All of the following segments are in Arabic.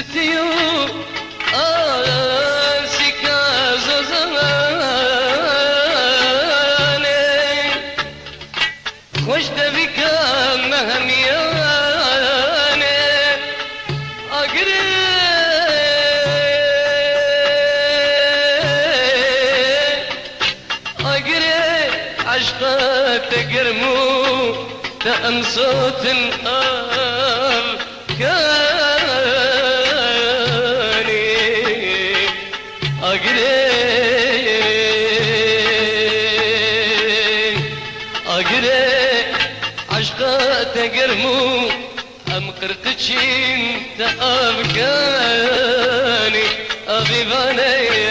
ستيو آسكا زوزاني خوش دبك مهمياني أقري عشقك تقرمو تأم صوت الآب كاني أقري عشقك تقرمو أم قرقشين تأب كاني أغيباني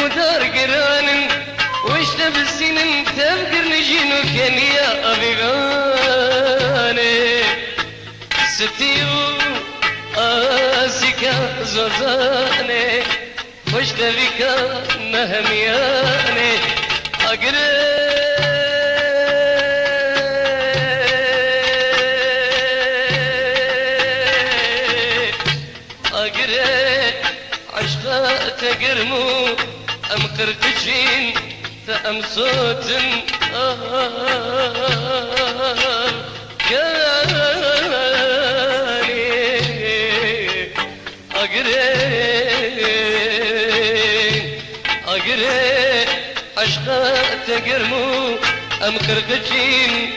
ودار قران وش تبسين تفكر نجينو كان يا أبيغاني ستيو آسكا زوزاني وش تبك مهمياني أقري عشقا تقرمو أم قرقشين فأم صوت كاني أقري عشقا تقرمو أم قرقشين